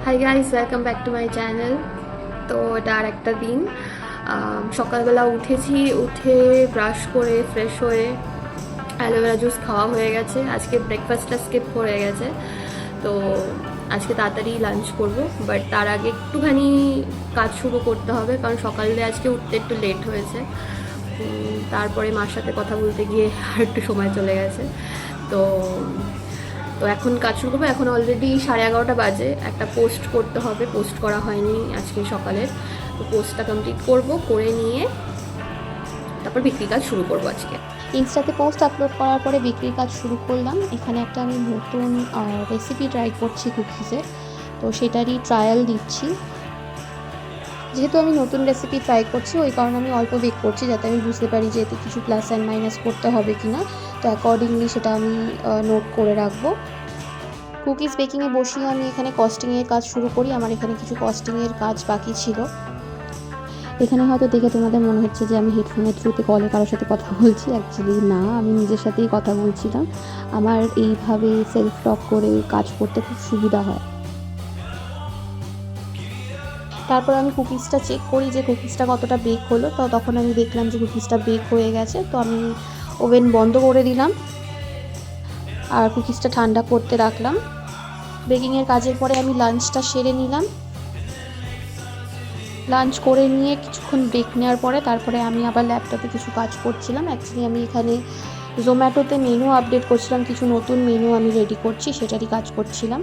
Hi guys, welcome back to my channel. তো এটা আর একটা দিন। সকালবেলা উঠেছি, উঠে ব্রাশ করে ফ্রেশ হয়ে অ্যালোভেরা জুস খাওয়া হয়ে গেছে। আজকে ব্রেকফাস্টটা স্কিপ হয়ে গেছে, তো আজকে তাড়াতাড়ি লাঞ্চ করব। বাট তার আগে একটুখানি কাজ শুরু করতে হবে, কারণ সকালে আজকে উঠতে একটু লেট হয়েছে। তারপরে মার সাথে কথা বলতে গিয়ে আর একটু সময় চলে গেছে। তো তো এখন কাজ শুরু করবো। এখন অলরেডি 11:30 বাজে। একটা পোস্ট করতে হবে, পোস্ট করা হয়নি আজকে সকালের। তো পোস্টটা কমপ্লিট করব, করে নিয়ে তারপর বিক্রি কাজ শুরু করব আজকে। ইনস্টাতে পোস্ট আপলোড করার পরে বিক্রির কাজ শুরু করলাম। এখানে একটা আমি নতুন রেসিপি ট্রাই করছি কুকিজের, তো সেটারই ট্রায়াল দিচ্ছি। যেহেতু আমি নতুন রেসিপি ট্রাই করছি, ওই কারণে আমি অল্প বেক করছি, যাতে আমি বুঝতে পারি যে এতে কিছু প্লাস অ্যান্ড মাইনাস করতে হবে কি না। তো অ্যাকর্ডিংলি সেটা আমি নোট করে রাখবো। কুকিজ বেকিংয়ে বসিয়ে আমি এখানে কস্টিংয়ের কাজ শুরু করি। আমার এখানে কিছু কস্টিংয়ের কাজ বাকি ছিল। এখানে হয়তো দেখে তোমাদের মনে হচ্ছে যে আমি হেডফোনের থ্রুতে কলে কারোর সাথে কথা বলছি। অ্যাকচুয়ালি না, আমি নিজের সাথেই কথা বলছিলাম। আমার এইভাবে সেলফ টক করে কাজ করতে খুব সুবিধা হয়। তারপর আমি কুকিজটা চেক করি যে কুকিজটা কতটা বেক হলো। তো তখন আমি দেখলাম যে কুকিজটা বেক হয়ে গেছে। তো আমি ওভেন বন্ধ করে দিলাম আর কুকিজটা ঠান্ডা করতে রাখলাম। বেকিংয়ের কাজের পরে আমি লাঞ্চটা সেরে নিলাম। লাঞ্চ করে নিয়ে কিছুক্ষণ ব্রেক নেওয়ার পরে তারপরে আমি আবার ল্যাপটপে কিছু কাজ করছিলাম। অ্যাকচুয়ালি আমি এখানে জোম্যাটোতে মেনু আপডেট করছিলাম, কিছু নতুন মেনু আমি রেডি করছি, সেটারই কাজ করছিলাম।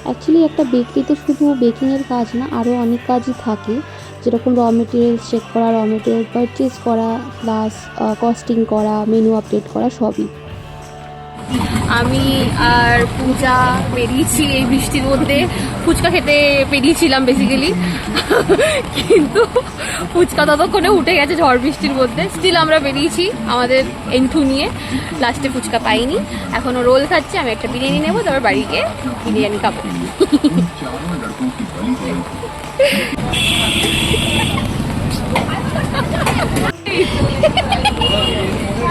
অ্যাকচুয়ালি একটা বেকারিতে শুধু বেকিংয়ের কাজ না, আরও অনেক কাজই থাকে, যেরকম র মেটেরিয়ালস চেক করা, র মেটেরিয়াল পারচেজ করা, প্লাস কস্টিং করা, মেনু আপডেট করা, সবই। আমি আর পূজা বেরিয়েছি এই বৃষ্টির মধ্যে। ফুচকা খেতে বেরিয়েছিলাম বেসিক্যালি, কিন্তু ফুচকা ততক্ষণে উঠে গেছে ঝড় বৃষ্টির মধ্যে। স্টিল আমরা বেরিয়েছি আমাদের এন্থু নিয়ে। লাস্টে ফুচকা পাইনি, এখনও রোল খাচ্ছি। আমি একটা বিরিয়ানি নেবো, তারপর বাড়ি গিয়ে বিরিয়ানি খাবো।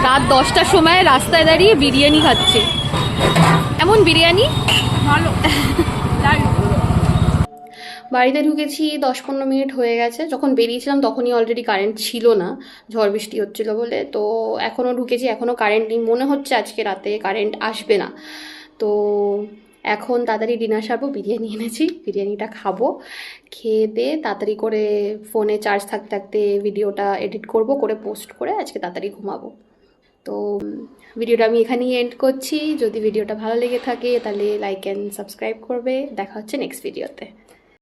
রাত 10টার সময় রাস্তায় দাঁড়িয়ে বিরিয়ানি খাচ্ছে। এমন বিরিয়ানি ভালো। বাড়িতে ঢুকেছি 10-15 মিনিট হয়ে গেছে। যখন বেরিয়েছিলাম তখনই অলরেডি কারেন্ট ছিল না, ঝড় বৃষ্টি হচ্ছিল বলে। তো এখনও ঢুকেছি, এখনও কারেন্ট নেই। মনে হচ্ছে আজকে রাতে কারেন্ট আসবে না। তো এখন তাড়াতাড়ি ডিনার সারবো। বিরিয়ানি এনেছি, বিরিয়ানিটা খাবো। খেয়ে দিয়ে তাড়াতাড়ি করে ফোনে চার্জ থাকতে থাকতে ভিডিওটা এডিট করব, করে পোস্ট করে আজকে তাড়াতাড়ি ঘুমাবো। তো ভিডিওটা আমি এখানেই এন্ড করছি। যদি ভিডিওটা ভালো লেগে থাকে তাহলে লাইক অ্যান্ড সাবস্ক্রাইব করবে। দেখা হচ্ছে নেক্সট ভিডিওতে।